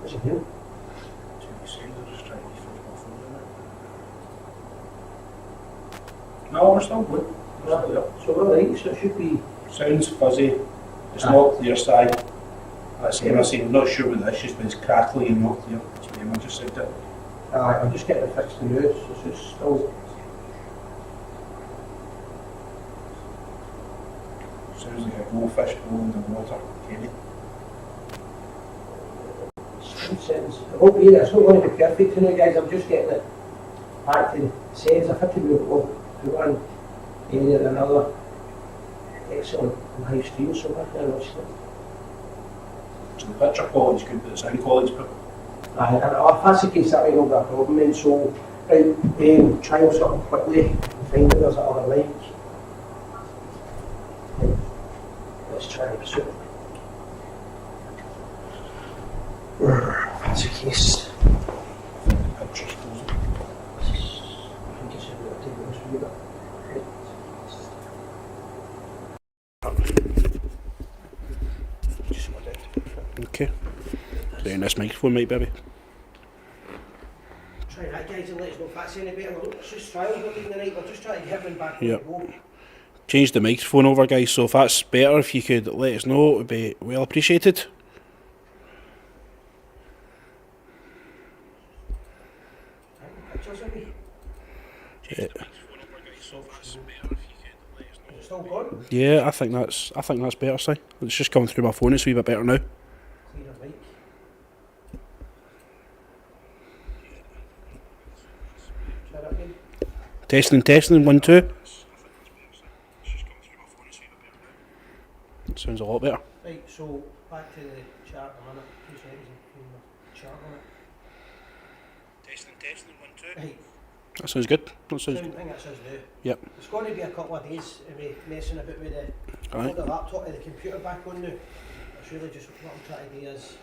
What's it mean? 2 weeks ago, they're just trying to be football phone, isn't it? No, we're still good. We're still up. So we're alright, so it should be... Sounds fuzzy. It's not clear side. That's the I I'm not sure what the issue is, but it's crackly and not clear. I just said that. I'm just getting it fixed in the so it's still... Sounds like a goldfish blowing in the water. Kenny. It won't be, it's not going to be perfect tonight, guys. I'm just getting it back to the settings. I've had to move it all to one area to another. Excellent live stream, so back there, watch it. So the picture quality's good, but the sound quality's poor. And if that's the case, that might not be a problem then. So, right, try and something quickly and find out there's that other mic. Let's try and pursuit it. That's the case. I think the picture's closing. I think it's a bit of take this with you, just got it. Okay. Doing this microphone, mate, baby. Try that, guys, and let us know if that's any better. Look, it's just trials we're leaving the night. We're just trying to get everyone back on the go. Change the microphone over, guys, so if that's better, if you could let us know, it would be well appreciated. Yeah. Still gone? Yeah, I think that's better, Si. It's just coming through my phone, it's a wee bit better now. Clear as mic. Try that again. Testing, 1, 2. Sounds a lot better. Right, so back to the chart a minute. 2 seconds and the chart on it. Testing, 1, 2. Right. That sounds good. That sounds I good. think that says new. Yep. It's going to be a couple of days of me messing about with the laptop and the computer back on now. It's really just what I'm trying to do is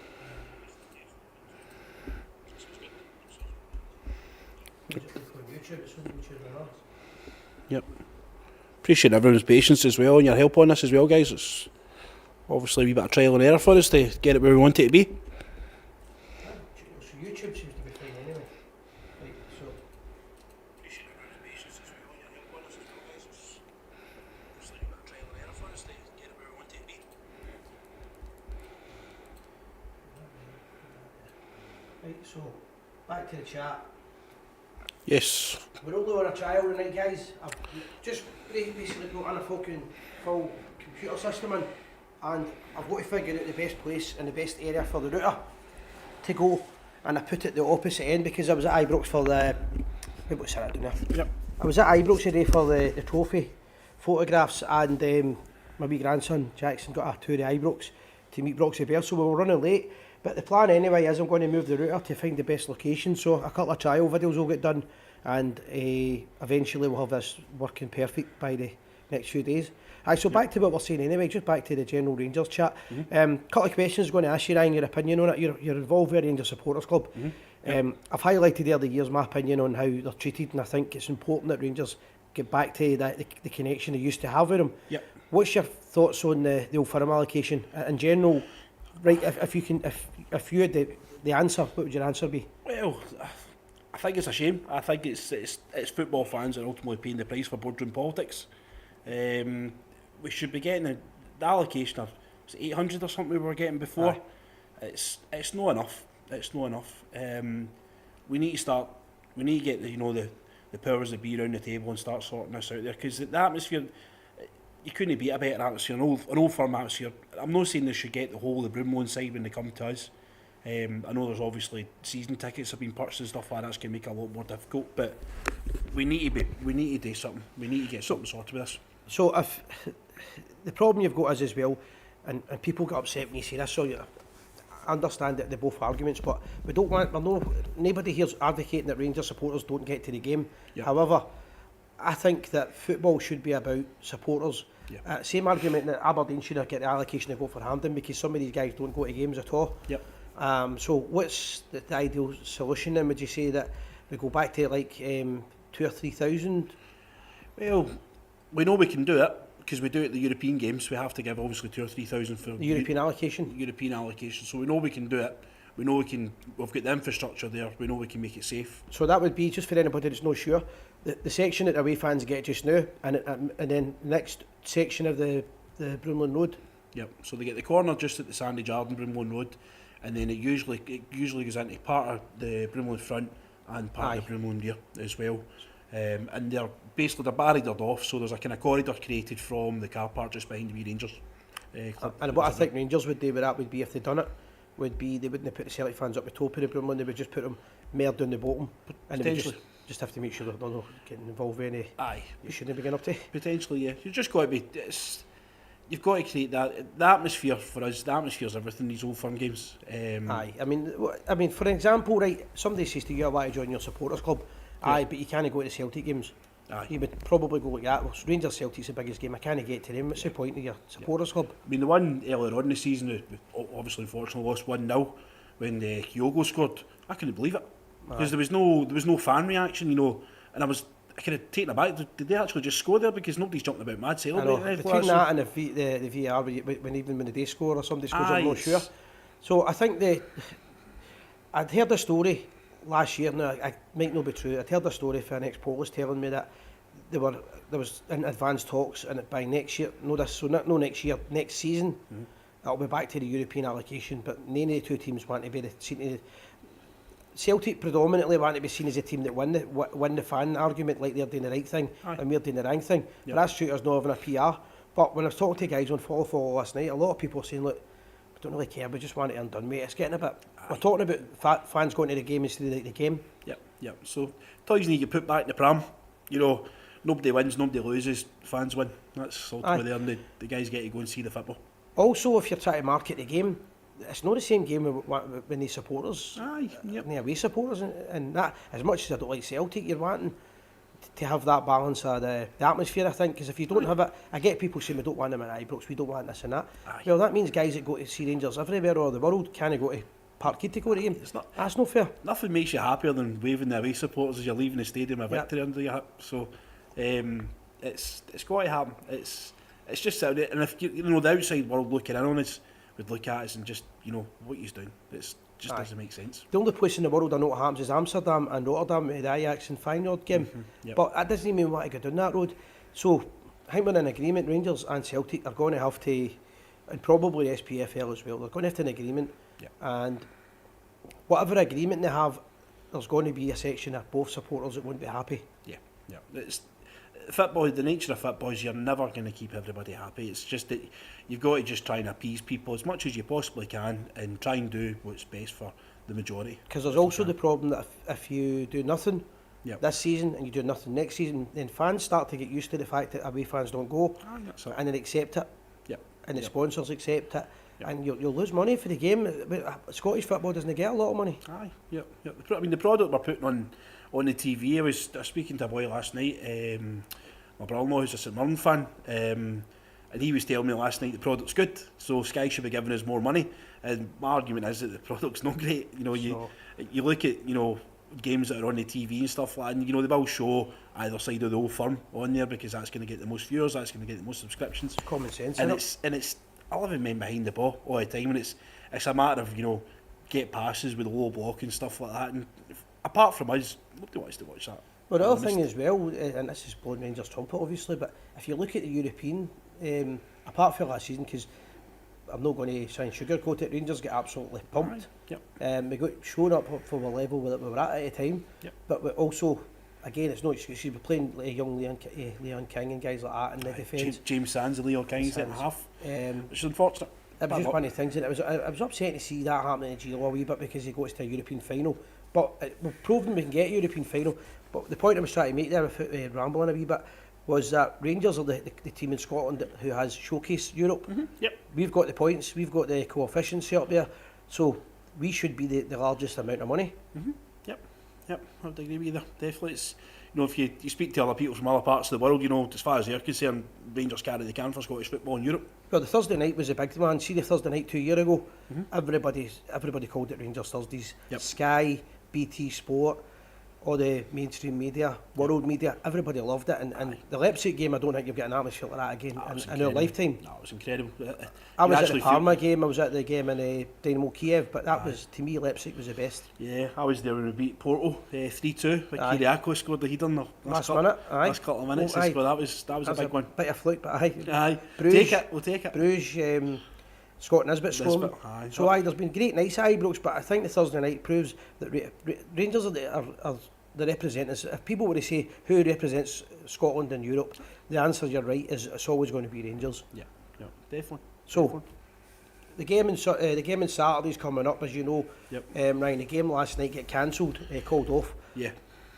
on YouTube, it's on YouTube and all. Yep. Appreciate everyone's patience as well and your help on this as well, guys. It's obviously a wee bit of trial and error for us to get it where we want it to be. So YouTube seems to be fine anyway. Right, so Appreciate everyone's patience as well and your help on this as well, guys. It's obviously a wee bit of trial and error for us to get it where we want it to be. right, so back to the chat. Yes. We're only on a trial tonight, guys. I've just basically put in a full computer system in, and I've got to figure out the best place and the best area for the router to go, and I put it at the opposite end because I was at Ibrox for the... What's that doing there? Yep. I was at Ibrox today for the trophy photographs, and my wee grandson Jackson got a tour of Ibrox to meet Broxy Bear, so we were running late. But the plan anyway is I'm going to move the router to find the best location, so a couple of trial videos will get done, and eventually we'll have this working perfect by the next few days. So back to what we're saying anyway, just back to the general Rangers chat. Couple of questions going to ask you, Ryan, your opinion on it. You're involved with Rangers Supporters Club. I've highlighted early years my opinion on how they're treated, and I think it's important that Rangers get back to the connection they used to have with them. Yep. What's your thoughts on the old firm allocation in general? Right, if you had the answer, what would your answer be? Well, I think it's a shame. I think it's football fans that are ultimately paying the price for boardroom politics. We should be getting the allocation of 800 or something we were getting before. Aye. It's not enough. It's not enough. We need to start. We need to get the powers that be around the table and start sorting this out there, because the atmosphere. You couldn't beat a better atmosphere, an old firm atmosphere. I'm not saying they should get the whole of the Broomlow side when they come to us. I know there's obviously season tickets have been purchased and stuff like that. That's going to make it a lot more difficult. But we need to do something. We need to get something sorted with this. So if the problem you've got is as well, and people get upset when you say this, so I understand that they're both arguments, but we don't want. Nobody here's advocating that Rangers supporters don't get to the game. Yep. However, I think that football should be about supporters. Yeah. Same argument that Aberdeen should get the allocation to go for Hampden, because some of these guys don't go to games at all. Yep. So what's the ideal solution then? Would you say that we go back to like 2,000 or 3,000? Well, we know we can do it because we do it at the European games. We have to give obviously 2,000 or 3,000 for the European allocation. European allocation. So we know we can do it. We know we've got the infrastructure there. We know we can make it safe. So that would be, just for anybody that's not sure, the section that away fans get just now, and then the next section of the Broomloan Road. Yep. So they get the corner just at the Sandy Jardin, Broomloan Road, and then it usually goes into part of the Broomloan front and part of the Broomloan rear as well. And they're barriered off, so there's a kind of corridor created from the car park just behind the wee Rangers. And what I think Rangers would do with that would be, if they'd done it, would be they wouldn't have put the Celtic fans up the top of the Broomloan, they would just put them more down the bottom, and they would just have to make sure they're not getting involved in any. You shouldn't be getting up to. Potentially, yeah. You've just got to be. You've got to create that the atmosphere for us. The atmosphere's everything. These Old Firm games. I mean, for example, right? Somebody says to you, "I want to join your supporters club." But you can't go to Celtic games. You would probably go like that. Well, Rangers Celtic's the biggest game. I can't get to them. What's the point of your supporters club? I mean, the one earlier on in the season, obviously, unfortunately, lost 1-0 when Kyogo scored. I couldn't believe it because there was no fan reaction, you know. And I kind of taken aback. Did they actually just score there? Because nobody's jumping about mad celebrating. Between that and the VAR, when they score or somebody scores, I'm not sure. So I think I'd heard a story last year. Now, I might not be true. I'd heard a story for an ex-Polish telling me that there was in advanced talks, and by next year, next year, next season, that'll be back to the European allocation. But none of the two teams want to be seen. Celtic predominantly want to be seen as a team that win the fan argument, like they're doing the right thing and we're doing the wrong thing. But that's true, not having a PR. But when I was talking to guys on Follow last night, a lot of people were saying, look, we don't really care, we just want it undone, mate. It's getting a bit. We're talking about fans going to the game instead of the game. Yep. So toys need to get put back in the pram. You know, nobody wins, nobody loses, fans win. That's ultimately there, and the guys get to go and see the football. Also, if you're trying to market the game, it's not the same game when the supporters, the away supporters, and that. As much as I don't like Celtic, you're wanting to have that balance of the atmosphere, I think, because if you don't have it, I get people saying we don't want them at Ibrox, we don't want this and that. Well, that means guys that go to see Rangers everywhere all over the world can't go to Parkhead to go to game. That's not fair. Nothing makes you happier than waving the away supporters as you're leaving the stadium a victory under your hip. So it's got to happen. It's just out there, and if you know the outside world looking in on us would look at us and just, you know, what he's doing. It just doesn't make sense. The only place in the world I know what happens is Amsterdam and Rotterdam, the Ajax and Feyenoord game. But that doesn't mean we want to go down that road. So I think we're in agreement, Rangers and Celtic are going to have to, and probably SPFL as well, they're going to have to an agreement. And whatever agreement they have, there's going to be a section of both supporters that won't be happy. It's football. The nature of football is you're never going to keep everybody happy. It's just that you've got to just try and appease people as much as you possibly can and try and do what's best for the majority. Because there's also the problem that if you do nothing this season and you do nothing next season, then fans start to get used to the fact that away fans don't go, and then accept it, and the sponsors accept it. And you'll lose money for the game. Scottish football doesn't get a lot of money. I mean, the product we're putting on the TV, I was speaking to a boy last night, my brother-in-law who's a St Mirren fan, and he was telling me last night the product's good, so Sky should be giving us more money. And my argument is that the product's not great. You know, you look at, you know, games that are on the TV and stuff like that, and you know they will show either side of the Old Firm on there because that's going to get the most viewers, that's going to get the most subscriptions. Common sense. And it's 11 men behind the ball all the time, and it's a matter of, you know, get passes with a low block and stuff like that. And apart from us, nobody wants to watch that. Well, the other thing as well, and this is blowing Rangers trumpet obviously, but if you look at the European, apart from last season, because I'm not going to try and sugarcoat it, Rangers get absolutely pumped. We got shown up for the level that we were at the time, but we also, again, it's no excuse. We're playing young Leon King and guys like that in the defence. James Sands and Leon King at half, which is unfortunate. It was just one of the things, and I was upset to see that happening in Giro a wee bit because he goes to a European final. But we've proven we can get a European final. But the point I was trying to make there, without rambling a wee bit, was that Rangers are the team in Scotland who has showcased Europe. We've got the points, we've got the coefficients up there, so we should be the largest amount of money. I would agree with you there. Definitely, it's, you know, if you speak to other people from other parts of the world, you know, as far as they're concerned, Rangers carry the can for Scottish football in Europe. Well, the Thursday night was a big one. See the Thursday night 2 years ago, everybody called it Rangers Thursdays. Sky, BT Sport, all the mainstream media, world media, everybody loved it. And the Leipzig game, I don't think you've got an atmosphere like that again in our lifetime. No, it was incredible. I was at the Parma game, I was at the game in Dynamo Kiev, but that was, to me, Leipzig was the best. Yeah, I was there when we beat Porto 3-2, but Kyriakos scored the header in the last couple of minutes. So that was a big one. Bit of fluke, but aye. Aye, we'll take it. Bruges, Scott Nisbet scoring. So there's been great nights at Ibrox, but I think the Thursday night proves that Rangers are the representatives. If people were to say who represents Scotland in Europe, the answer, you're right, is it's always going to be Rangers. Yeah, definitely. So the game on Saturday's coming up, as you know. Ryan, the game last night got cancelled, called off. Yeah.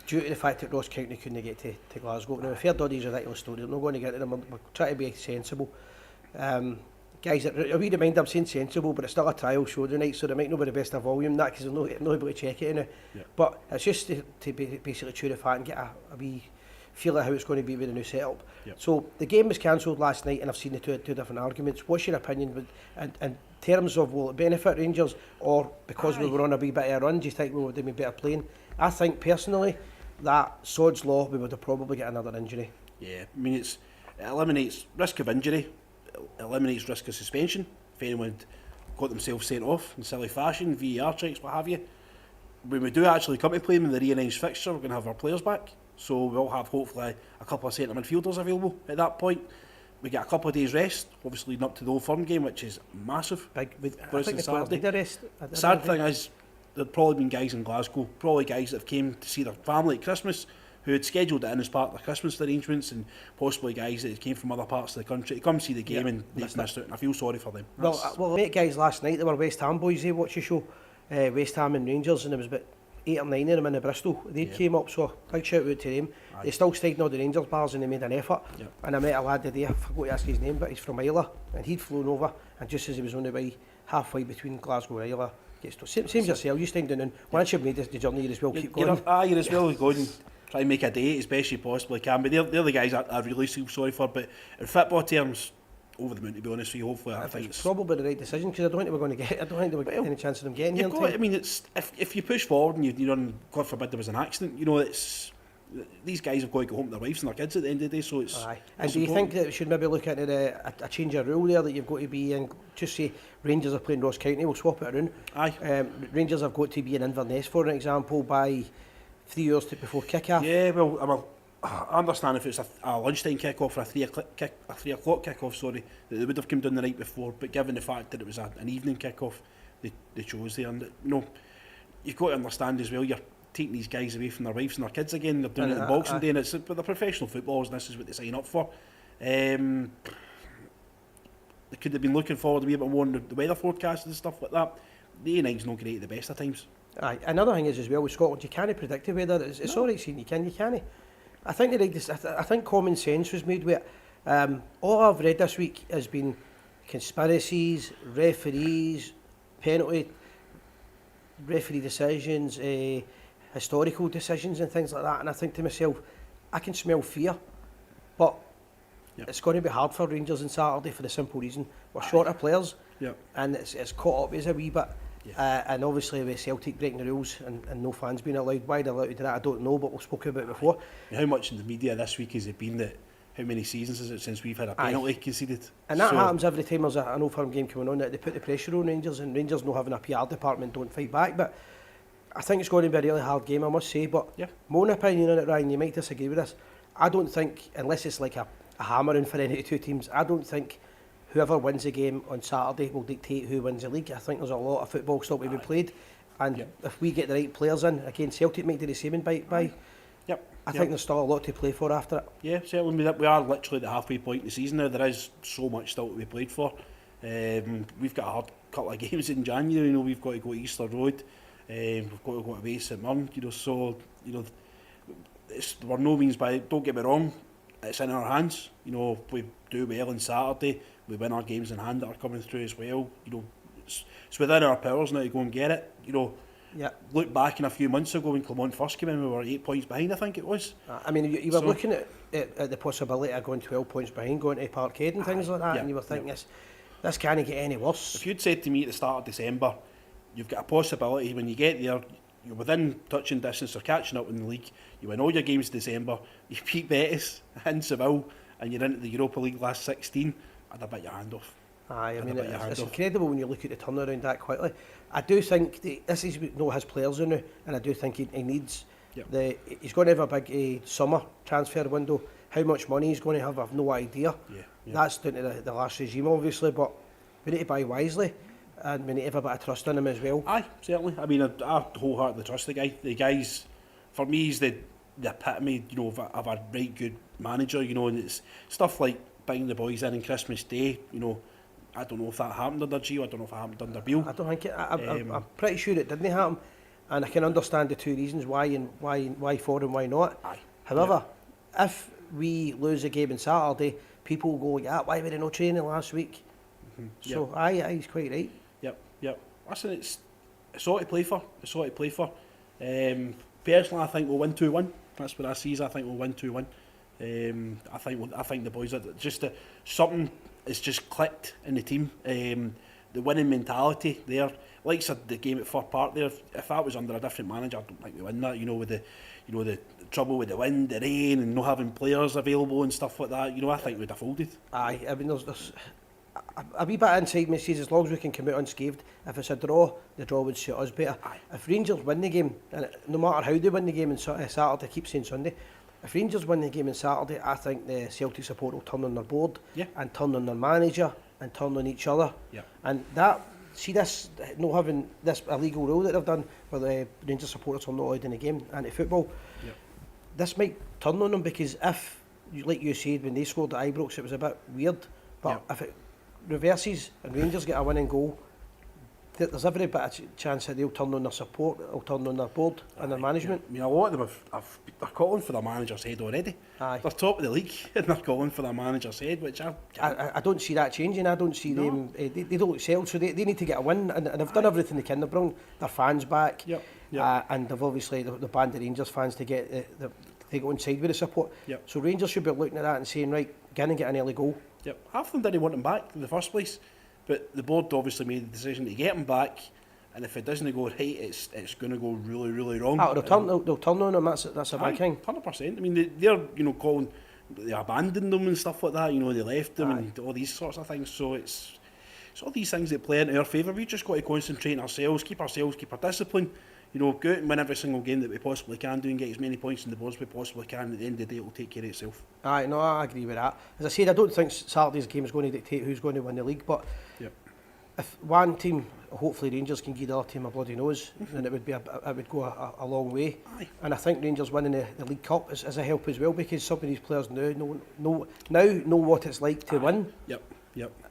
Due to the fact that Ross County couldn't get to Glasgow. Now, I've heard all these ridiculous stories. I'm not going to get into them. We're trying to be sensible. Guys, a wee reminder, I'm saying sensible, but it's still a trial show tonight, so they might not be the best of volume, that, because they're not able to check it now. Yeah. But it's just to basically chew the fat and get a wee feel of how it's going to be with the new setup. Yep. So the game was cancelled last night, and I've seen the two different arguments. What's your opinion in terms of, will it benefit Rangers, or because we were on a wee bit of a run, do you think we would have been better playing? I think personally that sod's law, we would have probably got another injury. Yeah, I mean, it eliminates risk of injury, eliminates risk of suspension if anyone got themselves sent off in silly fashion, VAR checks, what have you. When we do actually come to play in the rearranged fixture, we're going to have our players back, so we'll have hopefully a couple of centre midfielders available at that point. We get a couple of days rest, obviously leading up to the Old Firm game, which is massive. I think the rest. Sad thing is, there'd probably been guys in Glasgow, probably guys that have came to see their family at Christmas, who had scheduled it in as part of their Christmas arrangements, and possibly guys that came from other parts of the country to come see the game, and they've missed out, and I feel sorry for them. Well, I met guys last night, they were West Ham boys, they watched the show, West Ham and Rangers, and there was about 8 or 9 of them in the Bristol. They came up, so big shout out to them. They still stayed in all the Rangers bars and they made an effort. And I met a lad today, I forgot to ask his name, but he's from Islay, and he'd flown over, and just as he was on the way halfway between Glasgow and Islay, same as yourself, you stayed down, and once you've made the journey, you as well keep going. You're as well going. Try and make a day as best you possibly can. But they're the guys I really feel sorry for. But in football terms, over the moon, to be honest with you. Hopefully, I think it's probably the right decision, because I don't think we're going to get. I don't think there would be any chance of them getting here. I mean, it's if you push forward and you run, God forbid there was an accident. You know, it's these guys have got to go home to their wives and their kids at the end of the day. So it's. Aye. And do you think that we should maybe look at a change of rule there, that you've got to be in? Just say Rangers are playing Ross County, we'll swap it around. Aye. Rangers have got to be in Inverness, for an example, by 3 hours before kick-off. Yeah, well, I understand if it's a lunchtime kick-off or a 3 o'clock kick-off, that they would have come down the night before, but given the fact that it was an evening kick-off, they chose there. And you've got to understand as well, you're taking these guys away from their wives and their kids again, they're doing it on Boxing Day, and but they're professional footballers, and this is what they sign up for. They could have been looking forward to a bit more on the weather forecast and stuff like that. The A9's not great at the best of times. Aye. Another thing is as well with Scotland, you can't predict the weather. It's all right saying you can't. I think common sense was made with it. All I've read this week has been conspiracies, referees, penalty, referee decisions, historical decisions and things like that. And I think to myself, I can smell fear, but it's going to be hard for Rangers on Saturday for the simple reason we're short of players, and it's caught up as a wee bit. And obviously with Celtic breaking the rules and no fans being allowed, why they're allowed to do that I don't know, but we've spoken about it before. How much in the media this week has it been that, how many seasons is it since we've had a penalty conceded? And that happens every time there's an Old Firm game coming on, that they put the pressure on Rangers, and Rangers not having a PR department don't fight back. But I think it's going to be a really hard game, I must say. But my own opinion on it, Ryan, you might disagree with this, I don't think, unless it's like a hammering for any of the two teams, I don't think whoever wins the game on Saturday will dictate who wins the league. I think there's a lot of football still to be played, and if we get the right players in, again, Celtic might do the same by. I think there's still a lot to play for after it. Yeah, certainly. We are literally at the halfway point of the season now. There is so much still to be played for. We've got a hard couple of games in January. We've got to go to Easter Road. We've got to go away to St Mirren. It's by no means don't get me wrong, it's in our hands. If we do well on Saturday, we win our games in hand that are coming through as well. It's within our powers now to go and get it. Look back in a few months ago when Clermont first came in, we were 8 points behind, I think it was. I mean, you were looking at the possibility of going 12 points behind, going to Parkhead and things like that, and you were thinking, this can't get any worse. If you'd said to me at the start of December, you've got a possibility when you get there, you're within touching distance or catching up in the league. You win all your games in December. You beat Betis in Seville, and you're into the Europa League last 16. I'd have bit your hand off. Aye, I mean, it's incredible when you look at the turnaround that quickly. I do think this is not his players in now, and I do think he needs he's going to have a big summer transfer window. How much money he's going to have, I've no idea. That's down to the last regime, obviously, but we need to buy wisely, and we need to have a bit of trust in him as well. Aye, certainly. I mean, I wholeheartedly trust the guy. The guy's, for me, he's the epitome, you know, of a right good manager, you know, and it's stuff like buying the boys in on Christmas Day, you know. I don't know if that happened under Gio, I don't know if it happened under Bill. I don't think it, I'm pretty sure it didn't happen, and I can understand the two reasons why for and why not. Aye. However, if we lose a game on Saturday, people will go, why were they not training last week? So aye, he's quite right. Yep. Listen, it's all to play for. Personally, I think we'll win 2-1. That's what I see. I think we'll win 2-1. I think the boys are just something has just clicked in the team. The winning mentality there, like I said, the game at Fir Park there. If that was under a different manager, I don't think we win that. You know, with the trouble with the wind, the rain, and not having players available and stuff like that. You know, I think we'd have folded. Aye, I mean, there's a wee bit inside me says as long as we can come out unscathed. If it's a draw, the draw would suit us better. Aye. If Rangers win the game, and no matter how they win the game on Saturday, I keep saying Sunday. If Rangers win the game on Saturday, I think the Celtic support will turn on their board and turn on their manager and turn on each other. And that, see this, not having this illegal rule that they've done where the Rangers supporters are not allowed in the game, anti-football, this might turn on them because if, like you said, when they scored at Ibrox, it was a bit weird. But if it reverses and Rangers get a winning goal, there's every bit of chance that they'll turn on their support, they'll turn on their board and their management. I mean, a lot of them they're calling for their manager's head already. They're top of the league and they're calling for their manager's head, which I don't see that changing. I don't see them. They don't excel, so they need to get a win, and they've done everything they can. They've brought their fans back, and they've obviously the band of Rangers fans to get they go inside with the support. So Rangers should be looking at that and saying, right, get in and get an early goal. Half of them didn't want him back in the first place. But the board obviously made the decision to get him back, and if it doesn't go right, it's going to go really, really wrong. They'll turn on him. That's a big thing. 100%. I mean, they're calling, they abandoned them and stuff like that. You know, they left them and all these sorts of things. So it's all these things that play into our favour. We just got to concentrate on ourselves, keep our discipline. You know, go out and win every single game that we possibly can do and get as many points in the boards as we possibly can. At the end of the day, it will take care of itself. Aye, no, I agree with that. As I said, I don't think Saturday's game is going to dictate who's going to win the league, but if one team, hopefully Rangers, can give the other team a bloody nose, then it would go a long way. And I think Rangers winning the League Cup is a help as well, because some of these players now know what it's like to win.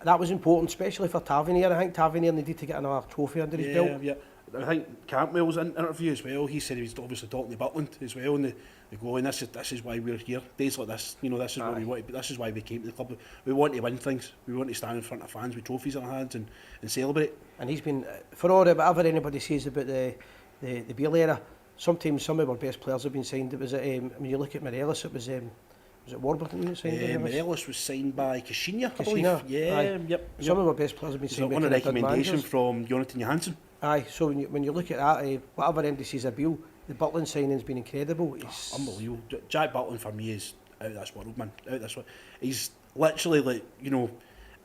That was important, especially for Tavernier. I think Tavernier needed to get another trophy under his belt. I think Campbell's interview as well, he said he was obviously talking to Butland as well, and they go, and this is why we're here. Days like this, you know, this is what we want. This is why we came to the club. We want to win things. We want to stand in front of fans with trophies in our hands and celebrate. And he's been, for all whatever anybody says about the Beale era, sometimes some of our best players have been signed. It was when you look at Morelos, it was it Warburton that signed Morelos was signed by Caixinha, I believe. Some of our best players have been signed. On a recommendation from Jonathan Johansson. Aye, so when you look at that, whatever end he says Bill, the Butland signing's been incredible. Unbelievable. Jack Butland for me is out of this world, man. Out of this world. He's literally like, you know,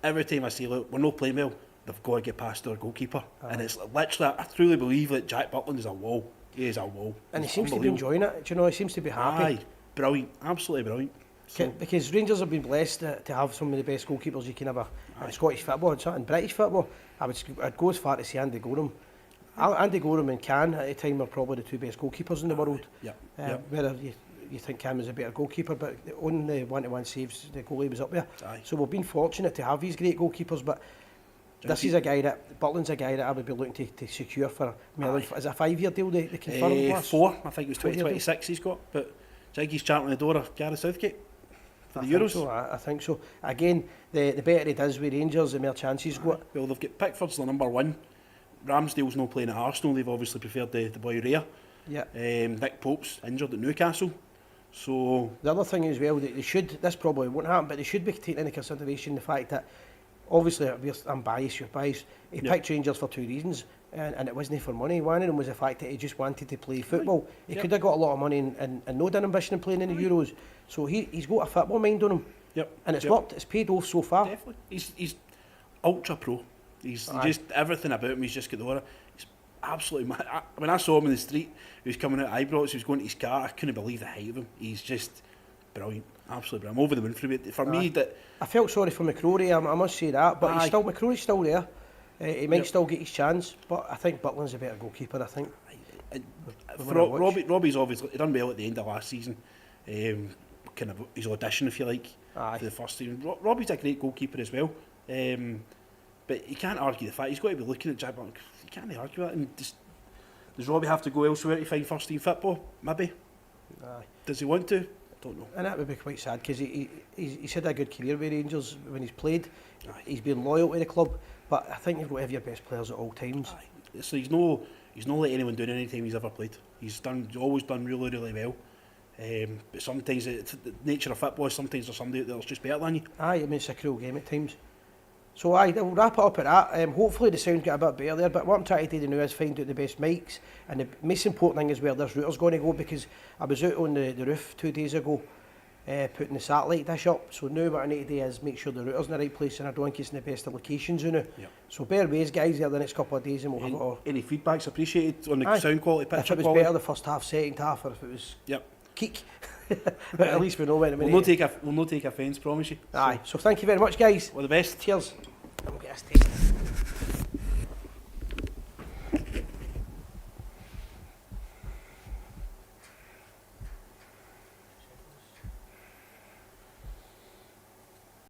every time I say, look, we're not playing well, they've got to get past our goalkeeper. And it's literally, I truly believe that Jack Butland is a wall. He is a wall. And he seems to be enjoying it. Do you know, he seems to be happy. Aye, brilliant. Absolutely brilliant. So, because Rangers have been blessed to have some of the best goalkeepers you can ever in Scottish football and British football. I'd go as far to say Andy Gorham. Andy Gorham and Can at the time are probably the two best goalkeepers in the world. Whether you think Can was a better goalkeeper, but on the one-to-one saves, the goalie was up there. So we've been fortunate to have these great goalkeepers, but this is a guy Butland's a guy that I would be looking to secure for. Is it a 5-year deal they confirmed? 4, I think it was 2026 he's got, but Jiggy's chanting the door of Gareth Southgate. For the Euros. I think so. Again, the better he does with Rangers, the more chances he's got. Well, they've got Pickford's the number 1. Ramsdale's not playing at Arsenal. They've obviously preferred the boy Rhea. Nick Pope's injured at Newcastle. So the other thing as well, that they should, this probably won't happen, but they should be taking into consideration the fact that obviously I'm biased, you're biased. He picked Rangers for two reasons, and it wasn't for money. One of them was the fact that he just wanted to play football. He could have got a lot of money and no ambition in playing in the Euros. So he's got a football mind on him. And it's worked. It's paid off so far. Definitely. He's ultra pro. He's just everything about him. He's just got the aura. He's absolutely mad. When I saw him in the street, he was coming out of Ibrox. He was going to his car. I couldn't believe the height of him. He's just brilliant. Absolutely brilliant. I'm over the moon for it. For me, that I felt sorry for McCrory. I must say that, but McCrory's still there. He might still get his chance, but I think Butland's a better goalkeeper. I think. Robbie's obviously done well at the end of last season. Kind of his audition, if you like, for the first team. Robbie's a great goalkeeper as well, but you can't argue the fact he's got to be looking at Jack Butland. You can't argue that. And does Robbie have to go elsewhere to find first team football? Maybe. Does he want to? I don't know. And that would be quite sad because he's had a good career with Rangers when he's played. He's been loyal to the club, but I think you've got to have your best players at all times. So he's no let anyone down any time he's ever played. He's always done really well. But sometimes the nature of football is sometimes there's somebody that's just better than you. I mean, it's a cruel game at times. So we'll wrap it up at that. Hopefully the sound got a bit better there, but what I'm trying to do now is find out the best mics, and the most important thing is where this router's going to go, because I was out on the roof 2 days ago putting the satellite dish up. So now what I need to do is make sure the router's in the right place and I don't get in the best of locations now. So bear with us guys there the next couple of days and we'll have it all. Any feedback's appreciated on the sound quality, picture if it was quality? better the first half, second half, or if it was keek. But at least we know when it we'll not take offence, promise you. So thank you very much guys. All the best. Cheers. I'm going to taste it.